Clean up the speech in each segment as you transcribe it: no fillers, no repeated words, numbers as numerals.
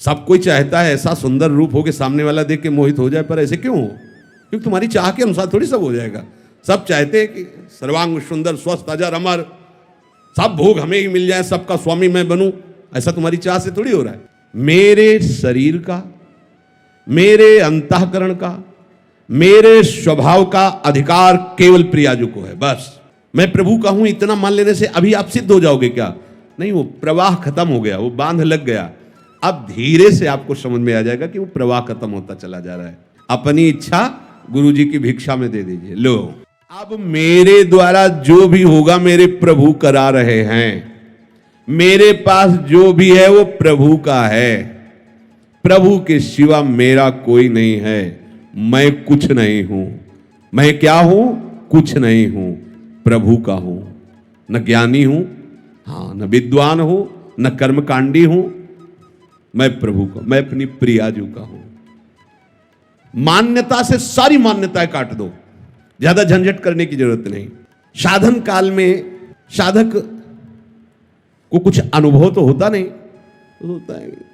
सब कोई चाहता है ऐसा सुंदर रूप हो कि सामने वाला देख के मोहित हो जाए, पर ऐसे क्यों हो? क्योंकि तुम्हारी चाह के अनुसार थोड़ी सब हो जाएगा। सब चाहते हैं कि सर्वांग सुंदर, स्वस्थ, अजर, अमर, सब भोग हमें ही मिल जाए, सबका स्वामी मैं बनूं, ऐसा तुम्हारी चाह से थोड़ी हो रहा है। मेरे शरीर का, मेरे अंतःकरण का, मेरे स्वभाव का अधिकार केवल प्रियाजू को है। बस मैं प्रभु का हूं इतना मान लेने से अभी आप सिद्ध हो जाओगे क्या? नहीं, वो प्रवाह खत्म हो गया, वो बांध लग गया। अब धीरे से आपको समझ में आ जाएगा कि वो प्रवाह खत्म होता चला जा रहा है। अपनी इच्छा गुरु जी की भिक्षा में दे दीजिए। लो, अब मेरे द्वारा जो भी होगा मेरे प्रभु करा रहे हैं। मेरे पास जो भी है वो प्रभु का है। प्रभु के सिवा मेरा कोई नहीं है। मैं कुछ नहीं हूं। मैं क्या हूं? कुछ नहीं हूं, प्रभु का हूं। न ज्ञानी हूं, हाँ, न विद्वान हूं, न कर्मकांडी हूं। मैं प्रभु का, मैं अपनी प्रियाजू का हूं। मान्यता से सारी मान्यताएं काट दो, ज्यादा झंझट करने की जरूरत नहीं। साधन काल में साधक को कुछ अनुभव तो होता नहीं, तो होता है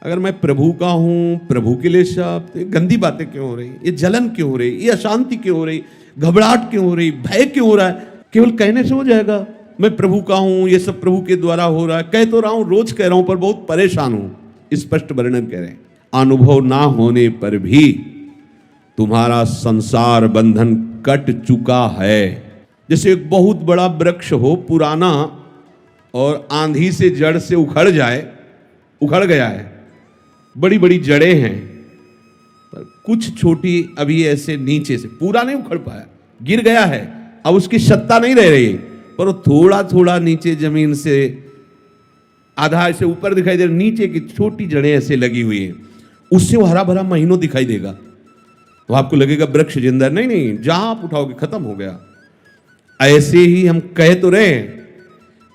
अगर मैं प्रभु का हूं, प्रभु के लिए सब, तो ये गंदी बातें क्यों हो रही, ये जलन क्यों हो रही, ये अशांति क्यों हो रही, घबराहट क्यों हो रही, भय क्यों हो रहा है? केवल कहने से हो जाएगा मैं प्रभु का हूं, ये सब प्रभु के द्वारा हो रहा है। कह तो रहा हूं, रोज कह रहा हूं, पर बहुत परेशान हूं। स्पष्ट वर्णन कह रहे हैं। अनुभव ना होने पर भी तुम्हारा संसार बंधन कट चुका है। जैसे एक बहुत बड़ा वृक्ष हो, पुराना, और आंधी से जड़ से उखड़ जाए, उखड़ गया है, बड़ी बड़ी जड़ें हैं, पर कुछ छोटी अभी ऐसे नीचे से, पूरा नहीं उखड़ पाया, गिर गया है, अब उसकी सत्ता नहीं रह रही, पर वो थोड़ा थोड़ा नीचे जमीन से आधा ऐसे ऊपर दिखाई दे रहा, नीचे की छोटी जड़ें ऐसे लगी हुई हैं, उससे वो हरा भरा महीनों दिखाई देगा। तो आपको लगेगा वृक्ष जिंदा, नहीं नहीं, जहां आप उठाओगे खत्म हो गया। ऐसे ही हम कह तो रहे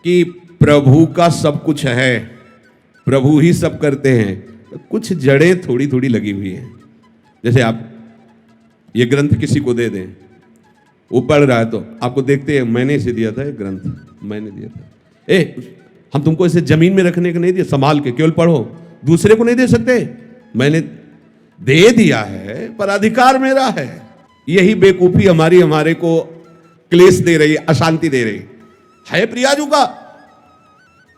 कि प्रभु का सब कुछ है, प्रभु ही सब करते हैं, तो कुछ जड़ें थोड़ी थोड़ी लगी हुई हैं। जैसे आप ये ग्रंथ किसी को दे दें, वो पढ़ रहा है, तो आपको देखते हैं मैंने इसे दिया था, ये ग्रंथ मैंने दिया था। हम तुमको इसे जमीन में रखने को नहीं दिया, संभाल के केवल पढ़ो, दूसरे को नहीं दे सकते। मैंने दे दिया है, पर अधिकार मेरा है। यही बेकूफी हमारे को क्लेश दे रही, अशांति दे रही है। प्रियाजू का,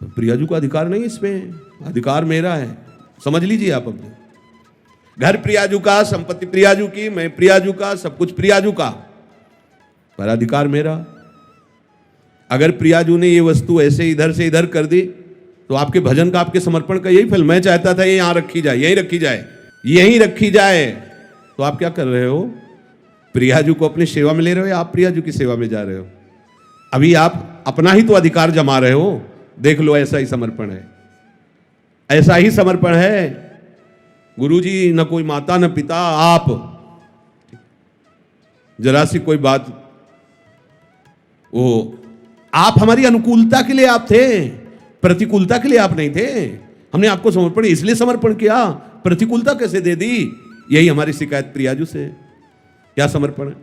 प्रियाजू का अधिकार नहीं, इसमें अधिकार मेरा है। समझ लीजिए आप अपने घर प्रियाजू का, संपत्ति प्रियाजू की, मैं प्रियाजू का, सब कुछ प्रियाजू का, पर अधिकार मेरा। अगर प्रियाजू ने ये वस्तु ऐसे इधर से इधर कर दी, तो आपके भजन का, आपके समर्पण का यही फल। मैं चाहता था ये यहां रखी जाए, यहीं रखी जाए, यहीं रखी जाए, तो आप क्या कर रहे हो? प्रियाजू को अपनी सेवा में ले रहे हो या आप प्रियाजू की सेवा में जा रहे हो? अभी आप अपना ही तो अधिकार जमा रहे हो। देख लो, ऐसा ही समर्पण है, ऐसा ही समर्पण है। गुरुजी न कोई माता न पिता, आप जरा सी कोई बात, वो आप हमारी अनुकूलता के लिए आप थे, प्रतिकूलता के लिए आप नहीं थे। हमने आपको समर्पण इसलिए समर्पण किया, प्रतिकूलता कैसे दे दी? यही हमारी शिकायत प्रियाजू से। क्या समर्पण है?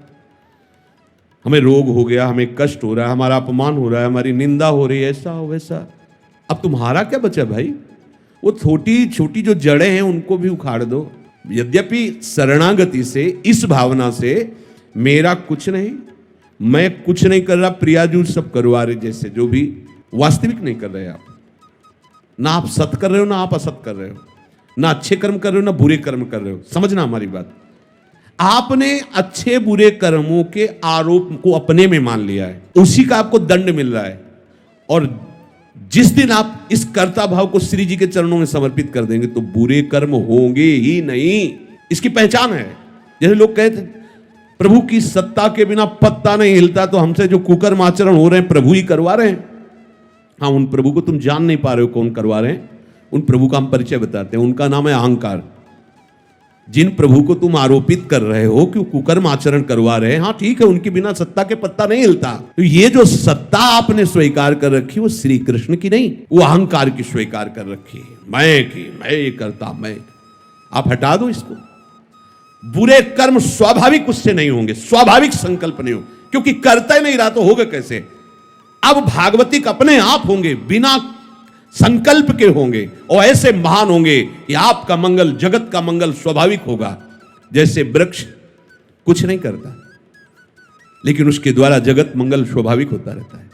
हमें रोग हो गया, हमें कष्ट हो रहा है, हमारा अपमान हो रहा है, हमारी निंदा हो रही है, ऐसा हो वैसा। अब तुम्हारा क्या बचा भाई? वो छोटी छोटी जो जड़ें हैं उनको भी उखाड़ दो। यद्यपि शरणागति से, इस भावना से, मेरा कुछ नहीं, मैं कुछ नहीं कर रहा, प्रियाजू सब करवा रहे, जैसे जो भी वास्तविक नहीं कर रहे आप। ना आप सत कर रहे हो, ना आप असत कर रहे हो, ना अच्छे कर्म कर रहे हो, ना बुरे कर्म कर रहे हो। समझना हमारी बात। आपने अच्छे बुरे कर्मों के आरोप को अपने में मान लिया है, उसी का आपको दंड मिल रहा है। और जिस दिन आप इस कर्ता भाव को श्री जी के चरणों में समर्पित कर देंगे, तो बुरे कर्म होंगे ही नहीं। इसकी पहचान है। जैसे लोग कहते प्रभु की सत्ता के बिना पत्ता नहीं हिलता, तो हमसे जो कुकर्म आचरण हो रहे हैं प्रभु ही करवा रहे हैं। हाँ, उन प्रभु को तुम जान नहीं पा रहे हो कौन करवा रहे हैं। उन प्रभु का हम परिचय बताते हैं, उनका नाम है अहंकार। जिन प्रभु को तुम आरोपित कर रहे हो कि कुकर्म आचरण करवा रहे हैं, हाँ ठीक है, उनके बिना सत्ता के पत्ता नहीं हिलता। तो ये जो सत्ता आपने स्वीकार कर रखी, वो श्री कृष्ण की नहीं, वो अहंकार की स्वीकार कर रखी है। मैं ये करता, मैं। आप हटा दो इसको। बुरे कर्म स्वाभाविक उससे नहीं होंगे, स्वाभाविक संकल्प नहीं हो, क्योंकि करता ही नहीं रहा तो होगा कैसे? अब भागवतिक अपने आप होंगे, बिना संकल्प के होंगे और ऐसे महान होंगे कि आपका मंगल, जगत का मंगल स्वाभाविक होगा। जैसे वृक्ष कुछ नहीं करता, लेकिन उसके द्वारा जगत मंगल स्वाभाविक होता रहता है।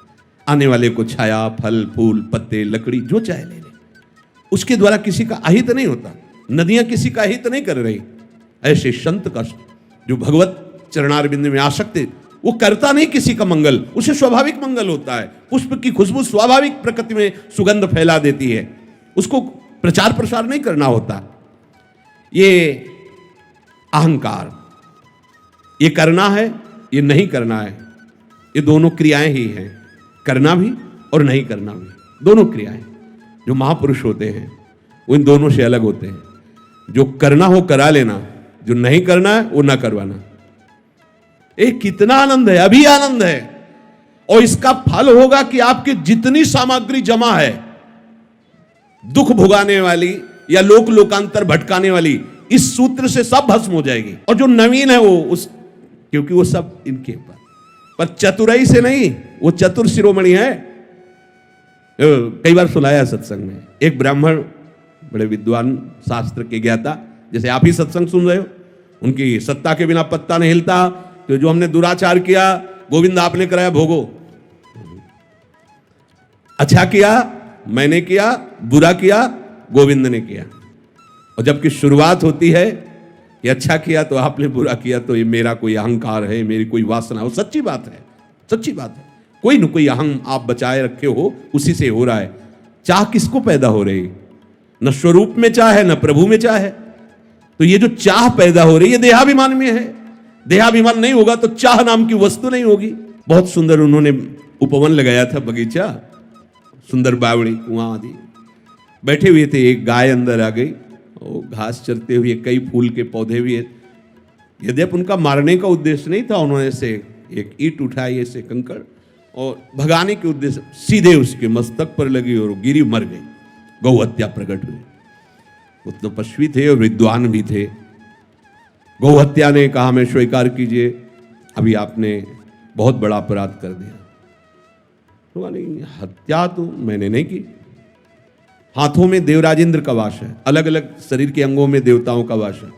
आने वाले को छाया, फल, फूल, पत्ते, लकड़ी जो चाहे ले ले, उसके द्वारा किसी का अहित नहीं होता। नदियां किसी का अहित नहीं कर रही। ऐसे संत का जो भगवत चरणारविंद में आसक्त है, वो करता नहीं किसी का मंगल, उसे स्वाभाविक मंगल होता है। पुष्प की खुशबू स्वाभाविक प्रकृति में सुगंध फैला देती है, उसको प्रचार प्रसार नहीं करना होता। ये अहंकार, ये करना है, ये नहीं करना है, ये दोनों क्रियाएं ही हैं। करना भी और नहीं करना भी, दोनों क्रियाएं। जो महापुरुष होते हैं वो इन दोनों से अलग होते हैं। जो करना हो करा लेना, जो नहीं करना है वो ना करवाना। कितना आनंद है, अभी आनंद है। और इसका फल होगा कि आपकी जितनी सामग्री जमा है दुख भुगाने वाली या लोक लोकांतर भटकाने वाली, इस सूत्र से सब भस्म हो जाएगी। और जो नवीन है वो उस, क्योंकि वो सब इनके पर चतुराई से नहीं, वो चतुर शिरोमणि है। कई बार सुनाया सत्संग में, एक ब्राह्मण बड़े विद्वान, शास्त्र के ज्ञाता, जैसे आप ही सत्संग सुन रहे हो, उनकी सत्ता के बिना पत्ता नहीं हिलता। तो जो हमने दुराचार किया, गोविंद आपने कराया भोगो। अच्छा किया मैंने किया, बुरा किया गोविंद ने किया। और जबकि शुरुआत होती है कि अच्छा किया तो आपने, बुरा किया तो ये मेरा कोई अहंकार है, मेरी कोई वासना है। वो सच्ची बात है, सच्ची बात है। कोई न कोई अहं आप बचाए रखे हो, उसी से हो रहा है। चाह किसको पैदा हो रही? न स्वरूप में चाह है, न प्रभु में चाह है। तो ये जो चाह पैदा हो रही है देहाभिमान में है। देहाभिमान नहीं होगा तो चाह नाम की वस्तु नहीं होगी। बहुत सुंदर उन्होंने उपवन लगाया था, बगीचा, सुंदर बावड़ी, कुआं आदि। बैठे हुए थे, एक गाय अंदर आ गई, वो घास चरते हुए, कई फूल के पौधे भी है। यद्यपि उनका मारने का उद्देश्य नहीं था, उन्होंने से एक ईंट उठाई, ऐसे कंकड़, और भगाने के उद्देश्य सीधे उसके मस्तक पर लगी और गिरी, मर गई। गौ हत्या प्रकट हुई। वो तपस्वी थे और विद्वान भी थे। गौ हत्या ने कहा, मैं स्वीकार कीजिए, अभी आपने बहुत बड़ा अपराध कर दिया। तो नहीं, हत्या तो मैंने नहीं की। हाथों में देवराज इंद्र का वास है, अलग अलग शरीर के अंगों में देवताओं का वास है।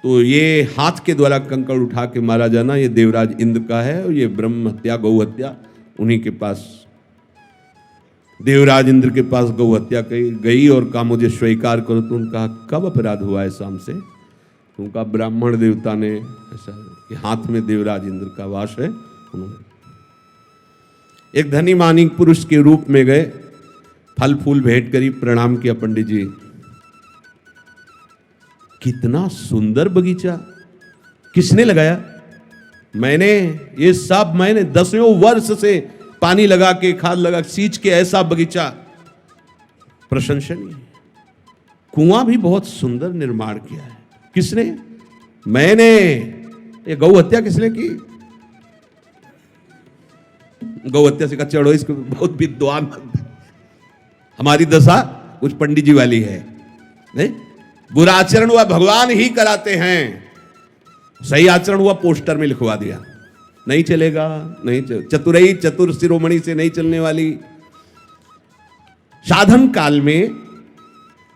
तो ये हाथ के द्वारा कंकड़ उठा के मारा जाना, ये देवराज इंद्र का है। और ये ब्रह्म हत्या, गौ हत्या उन्हीं के पास, देवराज इंद्र के पास गौ हत्या गई और कहा मुझे स्वीकार करो। तो उनका कब अपराध हुआ है शाम से? उनका ब्राह्मण देवता ने ऐसा कि हाथ में देवराज इंद्र का वास है। उन्होंने एक धनी मानिक पुरुष के रूप में गए, फल फूल भेंट करी, प्रणाम किया, पंडित जी कितना सुंदर बगीचा, किसने लगाया? मैंने, ये सब मैंने 10 वर्ष से पानी लगा के, खाद लगा सींच के ऐसा बगीचा प्रशंसनीय। कुआं भी बहुत सुंदर निर्माण किया है। किसने? मैंने। ये गौ हत्या किसने की? गौ हत्या से का चढ़ो, इसको बहुत विद्वान। हमारी दशा कुछ पंडित जी वाली है। नहीं, बुरा आचरण हुआ भगवान ही कराते हैं, सही आचरण हुआ पोस्टर में लिखवा दिया, नहीं चलेगा। नहीं चतुराई, चतुर शिरोमणि से नहीं चलने वाली। साधन काल में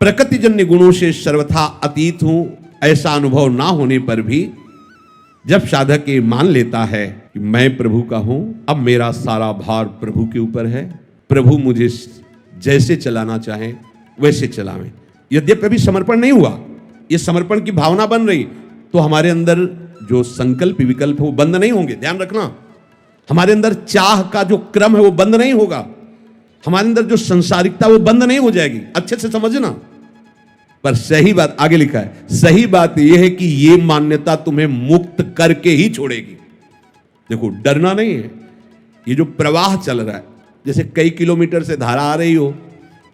प्रकृतिजन्य गुणों से सर्वथा अतीत हूं, ऐसा अनुभव ना होने पर भी जब साधक ये मान लेता है कि मैं प्रभु का हूं, अब मेरा सारा भार प्रभु के ऊपर है, प्रभु मुझे जैसे चलाना चाहे वैसे चलावें। यद्यपि अभी समर्पण नहीं हुआ, ये समर्पण की भावना बन रही, तो हमारे अंदर जो संकल्प विकल्प वो बंद नहीं होंगे। ध्यान रखना, हमारे अंदर चाह का जो क्रम है वो बंद नहीं होगा, हमारे अंदर जो संसारिकता वो बंद नहीं हो जाएगी। अच्छे से समझना। पर सही बात आगे लिखा है, सही बात यह है कि ये मान्यता तुम्हें मुक्त करके ही छोड़ेगी। देखो, डरना नहीं है। ये जो प्रवाह चल रहा है, जैसे कई किलोमीटर से धारा आ रही हो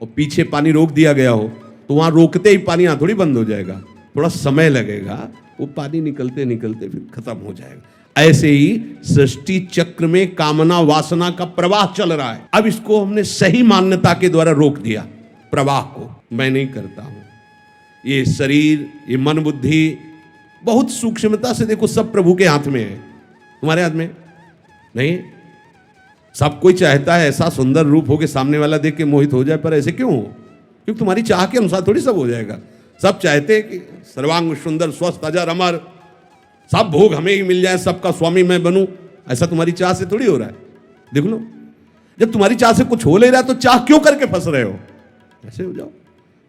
और पीछे पानी रोक दिया गया हो, तो वहां रोकते ही पानी यहां थोड़ी बंद हो जाएगा, थोड़ा समय लगेगा, वो पानी निकलते निकलते फिर खत्म हो जाएगा। ऐसे ही सृष्टि चक्र में कामना वासना का प्रवाह चल रहा है। अब इसको हमने सही मान्यता के द्वारा रोक दिया, प्रवाह को। मैं नहीं करता हूं। ये शरीर, ये मन बुद्धि बहुत सूक्ष्मता से देखो, सब प्रभु के हाथ में है, तुम्हारे हाथ में नहीं। सब कोई चाहता है ऐसा सुंदर रूप हो कि सामने वाला देख के मोहित हो जाए, पर ऐसे क्यों हो? क्योंकि तुम्हारी चाह के अनुसार थोड़ी सब हो जाएगा। सब चाहते हैं कि सर्वांग सुंदर, स्वस्थ, अजर, अमर, सब भोग हमें ही मिल जाए, सबका स्वामी मैं बनूं। ऐसा तुम्हारी चाह से थोड़ी हो रहा है। देख लो, जब तुम्हारी चाह से कुछ हो ले रहा है तो चाह क्यों करके फंस रहे हो? ऐसे हो जाओ।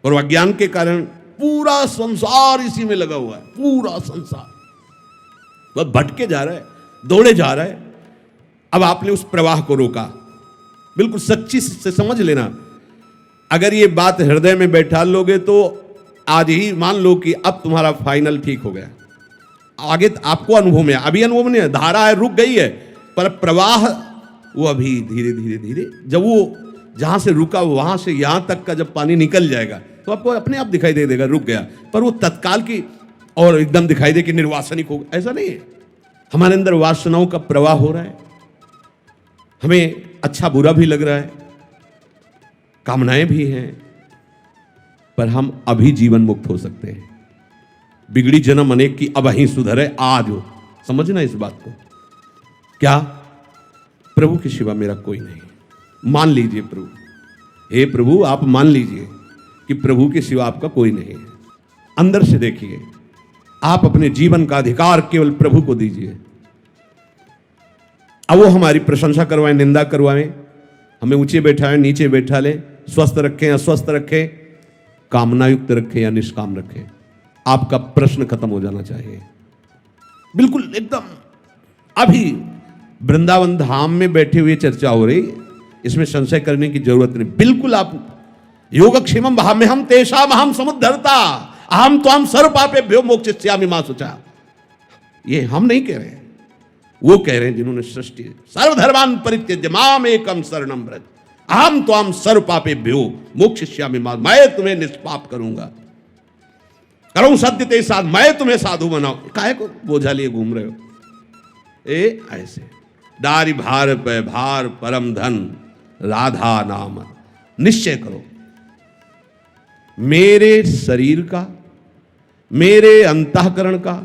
और अज्ञान के कारण पूरा संसार इसी में लगा हुआ है, पूरा संसार वह भटके जा रहा है, दौड़े जा रहा है। अब आपने उस प्रवाह को रोका, बिल्कुल सच्ची से समझ लेना। अगर ये बात हृदय में बैठा लोगे तो आज ही मान लो कि अब तुम्हारा फाइनल ठीक हो गया। आगे आपको अनुभव में, अभी अनुभव नहीं है, धारा है रुक गई है, पर प्रवाह वो अभी धीरे धीरे धीरे, जब वो जहां से रुका वहां से यहां तक का जब पानी निकल जाएगा तो आपको अपने आप दिखाई दे देगा रुक गया। पर वो तत्काल की और एकदम दिखाई दे कि निर्वासनिक हो, ऐसा नहीं है। हमारे अंदर वासनाओं का प्रवाह हो रहा है, हमें अच्छा बुरा भी लग रहा है, कामनाएं भी हैं, पर हम अभी जीवन मुक्त हो सकते हैं। बिगड़ी जन्म अनेक की, अब अहीं सुधरे आज हो। समझना इस बात को। क्या? प्रभु के सिवा मेरा कोई नहीं। मान लीजिए प्रभु, हे प्रभु आप मान लीजिए कि प्रभु के सिवा आपका कोई नहीं है। अंदर से देखिए, आप अपने जीवन का अधिकार केवल प्रभु को दीजिए। अब वो हमारी प्रशंसा करवाएं, निंदा करवाएं, हमें ऊंचे बैठाएं, नीचे बैठा लें, स्वस्थ रखें, अस्वस्थ रखें, कामनायुक्त रखें या निष्काम रखें, आपका प्रश्न खत्म हो जाना चाहिए। बिल्कुल एकदम अभी वृंदावन धाम में बैठे हुए चर्चा हो रही, इसमें संशय करने की जरूरत नहीं। बिल्कुल आप योगक्षेमम भाव हम तेषाम अहम समुद्धरता अहम त्वाम सर्व पापेभ्यो मोक्षयिष्यामि मा शुचा। ये हम नहीं कह रहे हैं, वो कह रहे हैं जिन्होंने सृष्टि सर्वधर्मान् परित्यज्य माम एकम शरणं व्रज अहम त्वाम सर्व पापेभ्यो मोक्षयिष्यामि मा। मैं तुम्हें निष्पाप करूंगा, करूं सत्य ते साध, मैं तुम्हें साधु बनाऊं। काहे को बोझा लिए घूम रहे हो? ए ऐसे दारी भार पे भार परम धन राधा नाम। निश्चय करो, मेरे शरीर का, मेरे अंतःकरण का,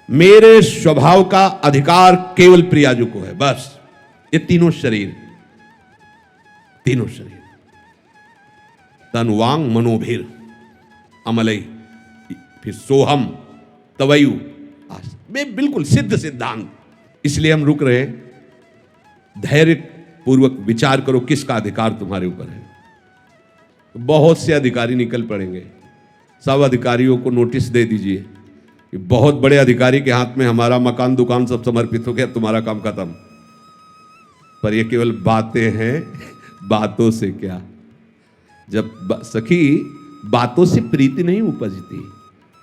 मेरे स्वभाव का अधिकार केवल प्रियाजू को है। बस ये तीनों शरीर, तीनों शरीर, तन वांग मनोभीर अमलई, फिर सोहम तवयु आस, में बिल्कुल सिद्ध सिद्धांत। इसलिए हम रुक रहे हैं। धैर्य पूर्वक विचार करो किसका अधिकार तुम्हारे ऊपर है। बहुत से अधिकारी निकल पड़ेंगे, सब अधिकारियों को नोटिस दे दीजिए कि बहुत बड़े अधिकारी के हाथ में हमारा मकान दुकान सब समर्पित हो गया, तुम्हारा काम खत्म। पर ये केवल बातें हैं, बातों से क्या। जब सखी बातों से प्रीति नहीं उपजती,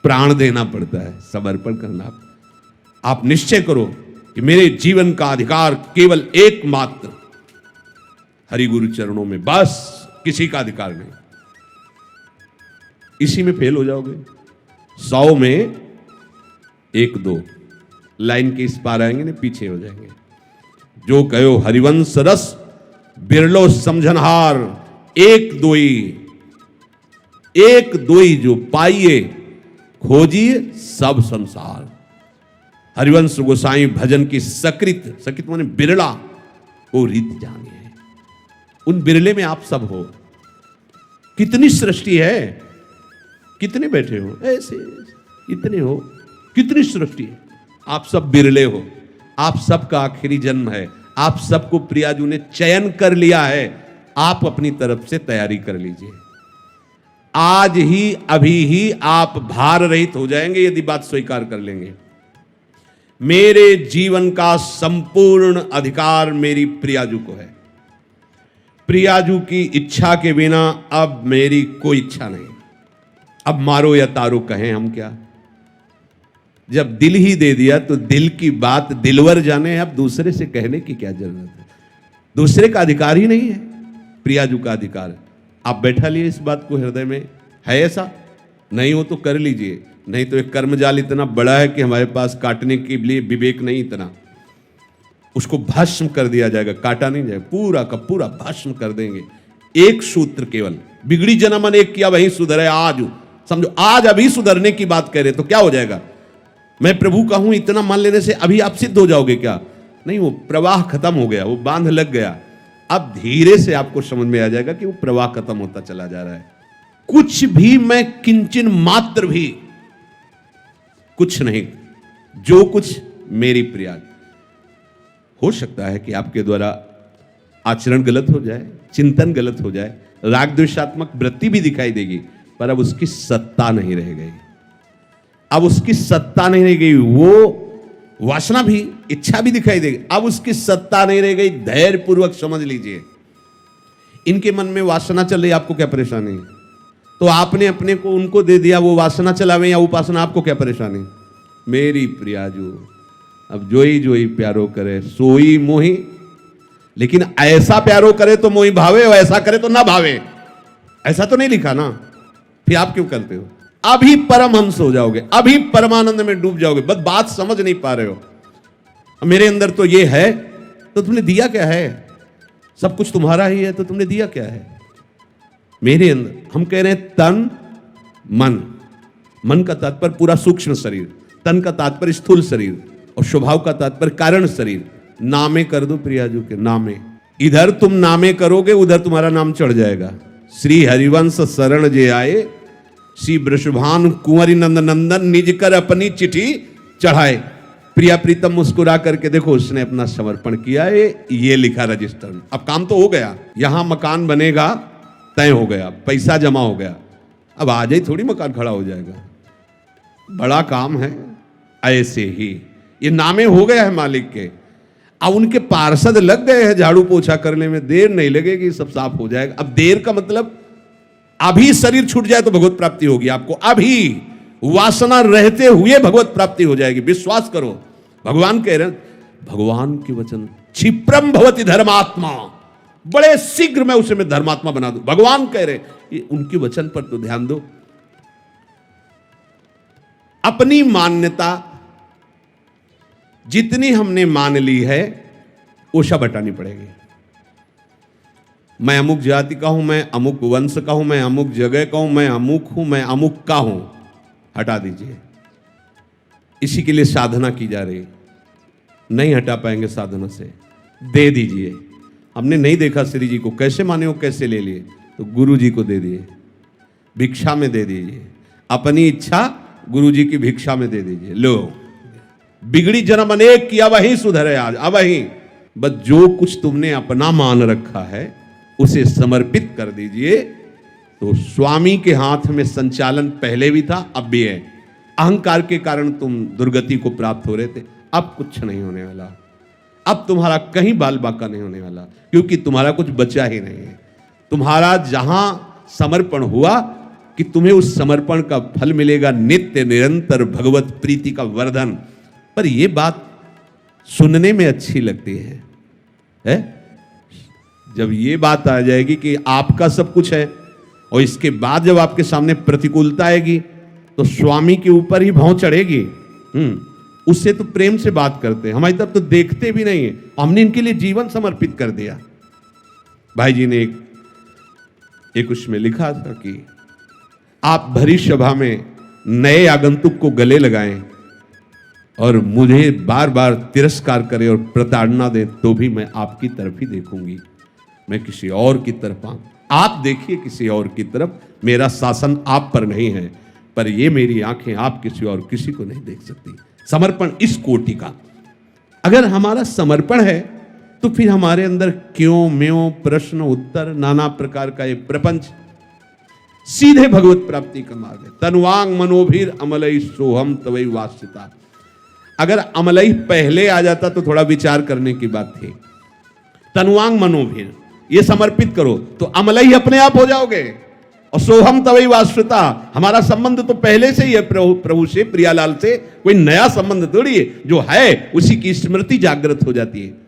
प्राण देना पड़ता है, समर्पण करना। आप निश्चय करो कि मेरे जीवन का अधिकार केवल एकमात्र हरि गुरु चरणों में, बस किसी का अधिकार नहीं। इसी में फेल हो जाओगे। 100 में 1-2 लाइन के इस पार आएंगे ना, पीछे हो जाएंगे। जो कहो हरिवंश रस बिरलो समझनहार, एक दोई जो पाइए खोजिए सब संसार। हरिवंश गोसाई भजन की सकृत माने बिरला, वो रीत जानिए। उन बिरले में आप सब हो। कितनी सृष्टि है, कितने बैठे हो ऐसे, इतने हो, कितनी सृष्टि है। आप सब बिरले हो, आप सबका आखिरी जन्म है, आप सबको प्रियाजू ने चयन कर लिया है। आप अपनी तरफ से तैयारी कर लीजिए। आज ही अभी ही आप भार रहित हो जाएंगे यदि बात स्वीकार कर लेंगे। मेरे जीवन का संपूर्ण अधिकार मेरी प्रियाजू को है। प्रियाजू की इच्छा के बिना अब मेरी कोई इच्छा नहीं। अब मारो या तारो कहें हम क्या। जब दिल ही दे दिया तो दिल की बात दिलवर जाने, अब दूसरे से कहने की क्या जरूरत है। दूसरे का अधिकार ही नहीं है, प्रियाजू का अधिकार। आप बैठा लिए इस बात को हृदय में, है ऐसा? नहीं हो तो कर लीजिए, नहीं तो एक कर्मजाल इतना बड़ा है कि हमारे पास काटने के लिए विवेक नहीं इतना। उसको भस्म कर दिया जाएगा, काटा नहीं जाएगा, पूरा का पूरा भस्म कर देंगे। एक सूत्र केवल, बिगड़ी जन्म अनेक किया वही सुधरे आज। समझो, आज अभी सुधरने की बात कह रहे तो क्या हो जाएगा? मैं प्रभु का हूं इतना मान लेने से अभी आप सिद्ध हो जाओगे क्या? नहीं, वो प्रवाह खत्म हो गया, वो बांध लग गया। अब धीरे से आपको समझ में आ जाएगा कि वो प्रवाह खत्म होता चला जा रहा है। कुछ भी मैं किंचन मात्र भी कुछ नहीं, जो कुछ मेरी प्रिया। हो सकता है कि आपके द्वारा आचरण गलत हो जाए, चिंतन गलत हो जाए, राग द्वेषात्मक वृत्ति भी दिखाई देगी, पर अब उसकी सत्ता नहीं रह गई। अब उसकी सत्ता नहीं रह गई। वो वासना भी, इच्छा भी दिखाई देगी, अब उसकी सत्ता नहीं रह गई। धैर्य पूर्वक समझ लीजिए। इनके मन में वासना चल रही, आपको क्या परेशानी? तो आपने अपने को उनको दे दिया, वो वासना चलावे या उपासना, आपको क्या परेशानी? मेरी प्रियाजू अब जोई जोई प्यारो करे सोई मोही। लेकिन ऐसा प्यारो करे तो मोही भावे, और ऐसा करे तो ना भावे, ऐसा तो नहीं लिखा ना। फिर आप क्यों करते हो? अभी परमहंस हो जाओगे, अभी परमानंद में डूब जाओगे। बस बात समझ नहीं पा रहे हो। मेरे अंदर तो ये है, तो तुमने दिया क्या है? सब कुछ तुम्हारा ही है, तो तुमने दिया क्या है मेरे अंदर? हम कह रहे हैं तन मन। मन का तात्पर्य पूरा सूक्ष्म शरीर, तन का तात्पर्य स्थूल शरीर, और स्वभाव का तात्पर्य कारण शरीर। नामे कर दो प्रियाजू के, नामे। इधर तुम नामे करोगे, उधर तुम्हारा नाम चढ़ जाएगा। श्री हरिवंश शरण जे आए, श्री वृषभान कुंवरी नंद नंदन, निज कर अपनी चिट्ठी चढ़ाए। प्रिया प्रीतम मुस्कुरा करके देखो, उसने अपना समर्पण किया है, ये लिखा रजिस्टर में। अब काम तो हो गया, यहां मकान बनेगा, तय हो गया, पैसा जमा हो गया। अब आज ही थोड़ी मकान खड़ा हो जाएगा, बड़ा काम है। ऐसे ही ये नामे हो गया है मालिक के। अब उनके पार्षद लग गए हैं झाड़ू पोछा करने में, देर नहीं लगेगी, सब साफ हो जाएगा। अब देर का मतलब अभी शरीर छूट जाए तो भगवत प्राप्ति होगी आपको। अभी वासना रहते हुए भगवत प्राप्ति हो जाएगी, विश्वास करो। भगवान कह रहे हैं, भगवान के वचन क्षिप्रम भवति धर्मात्मा, बड़े शीघ्र मैं उसे मैं धर्मात्मा बना दूं। भगवान कह रहे, ये उनके वचन पर तो ध्यान दो। अपनी मान्यता जितनी हमने मान ली है वो सब हटानी पड़ेगी। मैं अमुक जाति का हूं, मैं अमुक वंश का हूं, मैं अमुक जगह का हूं, मैं अमुक हूं, मैं अमुक का हूं, हटा दीजिए। इसी के लिए साधना की जा रही। नहीं हटा पाएंगे साधना से, दे दीजिए। हमने नहीं देखा श्री जी को कैसे माने हो, कैसे ले लिए, तो गुरु जी को दे दिए, भिक्षा में दे दीजिए। अपनी इच्छा गुरु जी की भिक्षा में दे दीजिए। लो, बिगड़ी जन्म अनेक किया, वही सुधरे आज, अब वही। बस जो कुछ तुमने अपना मान रखा है उसे समर्पित कर दीजिए। तो स्वामी के हाथ में संचालन पहले भी था, अब भी है। अहंकार के कारण तुम दुर्गति को प्राप्त हो रहे थे, अब कुछ नहीं होने वाला। अब तुम्हारा कहीं बाल बाका नहीं होने वाला, क्योंकि तुम्हारा कुछ बचा ही नहीं है। तुम्हारा जहां समर्पण हुआ कि तुम्हें उस समर्पण का फल मिलेगा, नित्य निरंतर भगवत प्रीति का वर्धन। पर यह बात सुनने में अच्छी लगती है? जब ये बात आ जाएगी कि आपका सब कुछ है, और इसके बाद जब आपके सामने प्रतिकूलता आएगी तो स्वामी के ऊपर ही भौं चढ़ेगी। उससे तो प्रेम से बात करते हैं, हमारी तरफ तो देखते भी नहीं है। हमने इनके लिए जीवन समर्पित कर दिया। भाई जी ने एक उसमें लिखा था कि आप भरी सभा में नए आगंतुक को गले लगाएं और मुझे बार बार तिरस्कार करें और प्रताड़ना दें, तो भी मैं आपकी तरफ ही देखूंगी, मैं किसी और की तरफ आप देखिए किसी और की तरफ। मेरा शासन आप पर नहीं है, पर ये मेरी आंखें आप किसी और किसी को नहीं देख सकती। समर्पण इस कोटि का। अगर हमारा समर्पण है तो फिर हमारे अंदर क्यों म्यों प्रश्न उत्तर नाना प्रकार का ये प्रपंच सीधे भगवत प्राप्ति का मार्ग है। तनुवांग मनोभीर अमलई सोहम तवई वास्यता। अगर अमलई पहले आ जाता तो थोड़ा विचार करने की बात थी। तनुवांग मनोभीर, ये समर्पित करो तो अमलई अपने आप हो जाओगे। और सोहम तवई वास्यता, हमारा संबंध तो पहले से ही है प्रभु से, प्रियालाल से। कोई नया संबंध थोड़ी है, जो है उसी की स्मृति जागृत हो जाती है।